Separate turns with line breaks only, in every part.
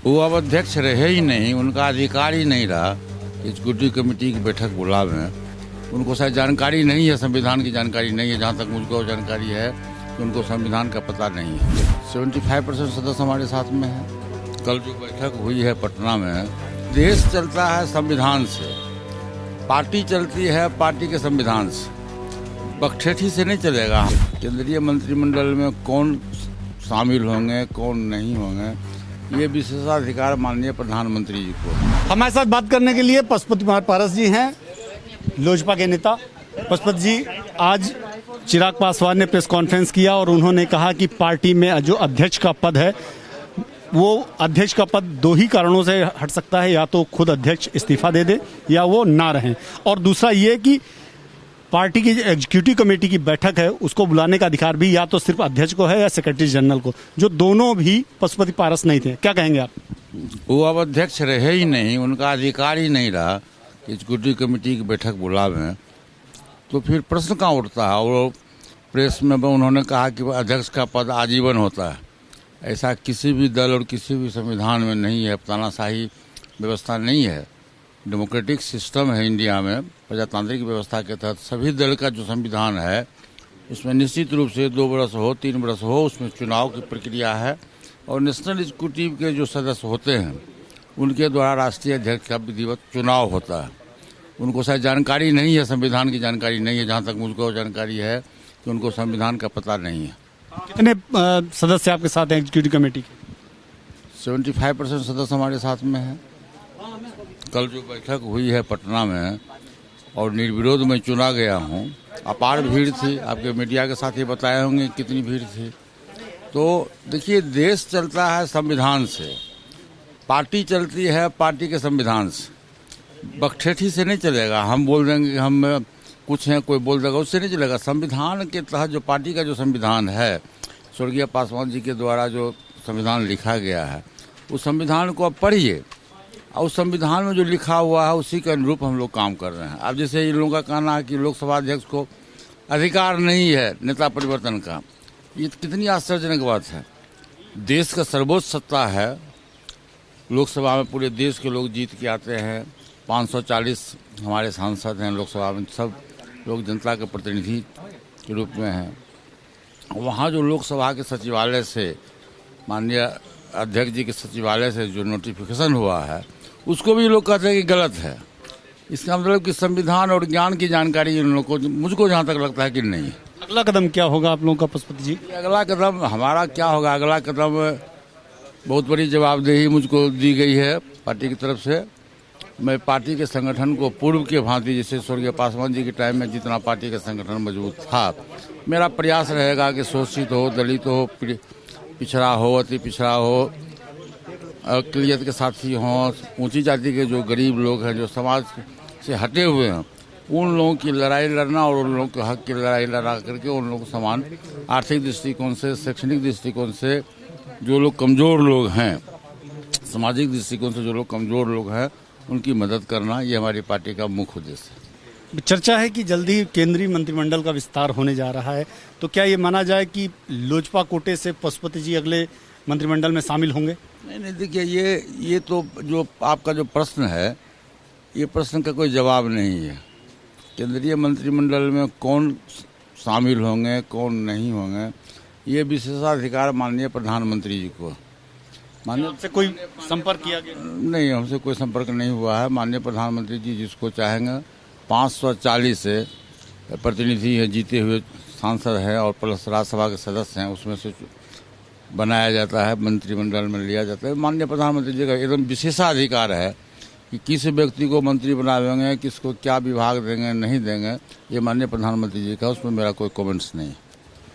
वो अब अध्यक्ष रहे ही नहीं, उनका अधिकार ही नहीं रहा। एग्जीक्यूटिव कमेटी की बैठक बुलावें, उनको शायद जानकारी नहीं है, संविधान की जानकारी नहीं है। जहाँ तक मुझको जानकारी है कि उनको संविधान का पता नहीं है। 75% सदस्य हमारे साथ में है। कल जो बैठक हुई है पटना में, देश चलता है संविधान से, पार्टी चलती है पार्टी के संविधान से, बखठेठी से नहीं चलेगा। केंद्रीय मंत्रिमंडल में कौन शामिल होंगे कौन नहीं होंगे, ये विशेषाधिकार माननीय प्रधानमंत्री जी को।
हमारे साथ बात करने के लिए पशुपति कुमार पारस जी हैं, लोजपा के नेता। पशुपति जी, आज चिराग पासवान ने प्रेस कॉन्फ्रेंस किया और उन्होंने कहा कि पार्टी में जो अध्यक्ष का पद है, वो अध्यक्ष का पद दो ही कारणों से हट सकता है, या तो खुद अध्यक्ष इस्तीफा दे दे या वो ना रहें, और दूसरा ये कि पार्टी की एग्जीक्यूटिव कमेटी की बैठक है उसको बुलाने का अधिकार भी या तो सिर्फ अध्यक्ष को है या सेक्रेटरी जनरल को, जो दोनों भी पशुपति पारस नहीं थे। क्या कहेंगे आप?
वो अब अध्यक्ष रहे ही नहीं, उनका अधिकार ही नहीं रहा। एग्जीक्यूटिव कमेटी की बैठक बुलावें तो फिर प्रश्न कहाँ उठता है। और प्रेस में उन्होंने कहा कि अध्यक्ष का पद आजीवन होता है। ऐसा किसी भी दल और किसी भी संविधान में नहीं है। तानाशाही व्यवस्था नहीं है, डेमोक्रेटिक सिस्टम है इंडिया में। प्रजातांत्रिक व्यवस्था के तहत सभी दल का जो संविधान है उसमें निश्चित रूप से 2 वर्ष हो 3 वर्ष हो, उसमें चुनाव की प्रक्रिया है। और नेशनल एग्जीक्यूटिव के जो सदस्य होते हैं उनके द्वारा राष्ट्रीय अध्यक्ष का विधिवत चुनाव होता है। उनको शायद जानकारी नहीं है, संविधान की जानकारी नहीं है। जहाँ तक मुझको जानकारी है कि उनको संविधान का पता नहीं है।
कितने सदस्य आपके साथ हैं एग्जीक्यूटिव कमेटी के?
75% सदस्य हमारे साथ में है। कल जो बैठक हुई है पटना में और निर्विरोध में चुना गया हूँ, अपार भीड़ थी। आपके मीडिया के साथ ये बताए होंगे कितनी भीड़ थी। तो देखिए, देश चलता है संविधान से, पार्टी चलती है पार्टी के संविधान से, बखठेठी से नहीं चलेगा। हम बोल देंगे कि हम कुछ हैं, कोई बोल देगा, उससे नहीं चलेगा। संविधान के तहत जो पार्टी का जो संविधान है, स्वर्गीय पासवान जी के द्वारा जो संविधान लिखा गया है, उस संविधान को अब पढ़िए और उस संविधान में जो लिखा हुआ है उसी के अनुरूप हम लोग काम कर रहे हैं। अब जैसे इन लोगों का कहना है कि लोकसभा अध्यक्ष को अधिकार नहीं है नेता परिवर्तन का, ये कितनी आश्चर्यजनक बात है। देश का सर्वोच्च सत्ता है, लोकसभा में पूरे देश के लोग जीत के आते हैं। 540 हमारे सांसद हैं लोकसभा में, सब लोग जनता के प्रतिनिधि के रूप में हैं। वहाँ जो लोकसभा के सचिवालय से, माननीय अध्यक्ष जी के सचिवालय से जो नोटिफिकेशन हुआ है, उसको भी लोग कहते हैं कि गलत है। इसका मतलब कि संविधान और ज्ञान की जानकारी इन लोगों को, मुझको जहाँ तक लगता है कि नहीं है।
अगला कदम क्या होगा आप लोगों का पशुपति जी?
अगला कदम हमारा क्या होगा? अगला कदम बहुत बड़ी जवाबदेही मुझको दी गई है पार्टी की तरफ से। मैं पार्टी के संगठन को पूर्व के भांति, जैसे स्वर्गीय पासवान जी के टाइम में जितना पार्टी का संगठन मजबूत था, मेरा प्रयास रहेगा कि शोषित हो, दलित हो, पिछड़ा हो, अति पिछड़ा हो, अक़लियत के साथी हों, ऊंची जाति के जो गरीब लोग हैं, जो समाज से हटे हुए हैं, उन लोगों की लड़ाई लड़ना और उन लोगों के हक की लड़ाई लड़ा करके उन लोगों को समान आर्थिक दृष्टिकोण से, शैक्षणिक दृष्टिकोण से जो लोग कमज़ोर लोग हैं, सामाजिक दृष्टिकोण से जो लोग कमज़ोर लोग हैं, उनकी मदद करना, ये हमारी पार्टी का मुख्य उद्देश्य है।
चर्चा है कि जल्दी केंद्रीय मंत्रिमंडल का विस्तार होने जा रहा है, तो क्या ये माना जाए कि लोजपा कोटे से पशुपति जी अगले मंत्रिमंडल में शामिल होंगे?
नहीं, देखिए, ये तो जो आपका जो प्रश्न है, ये प्रश्न का कोई जवाब नहीं है। केंद्रीय मंत्रिमंडल में कौन शामिल होंगे कौन नहीं होंगे, ये विशेषाधिकार माननीय प्रधानमंत्री जी को। माननीय
आपसे कोई संपर्क किया गया?
नहीं, हमसे कोई संपर्क नहीं हुआ है। माननीय प्रधानमंत्री जी जिसको चाहेंगे, 540 से प्रतिनिधि है, जीते हुए सांसद हैं और प्लस राज्यसभा के सदस्य हैं, उसमें से बनाया जाता है, मंत्रिमंडल में लिया जाता है। माननीय प्रधानमंत्री जी का एकदम विशेषाधिकार है कि किस व्यक्ति को मंत्री बनावेंगे, किसको क्या विभाग देंगे नहीं देंगे, ये माननीय प्रधानमंत्री जी का, उसमें मेरा कोई कमेंट्स नहीं।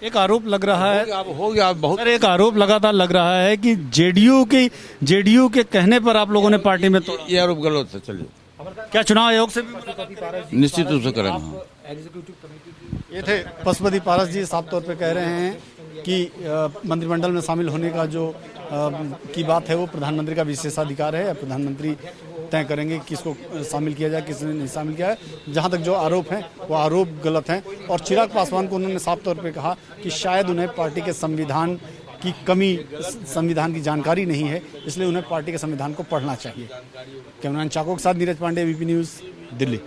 एक आरोप लग रहा है,
हो गया बहुत।
सर, एक आरोप लगातार लग रहा है कि जेडीयू के कहने पर आप लोगों ने पार्टी में तोड़ा।
ये आरोप गलत है। चलिए,
क्या चुनाव आयोग से भी
निश्चित रूप से करेंगे।
ये थे पशुपति पारस जी, साफ तौर पे कह रहे हैं कि मंत्रिमंडल में शामिल होने का जो की बात है वो प्रधानमंत्री का विशेषाधिकार है। प्रधानमंत्री तय करेंगे किसको शामिल किया जाए, किसने नहीं शामिल किया है। जहां तक जो आरोप हैं वो आरोप गलत हैं। और चिराग पासवान को उन्होंने साफ तौर पे कहा कि शायद उन्हें पार्टी के संविधान की कमी, संविधान की जानकारी नहीं है, इसलिए उन्हें पार्टी के संविधान को पढ़ना चाहिए। कैमरामैन चाको के साथ Neeraj Pandey, ABP News, Delhi.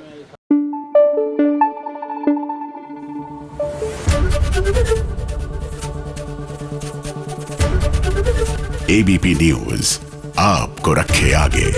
ABP News आपको रखे आगे।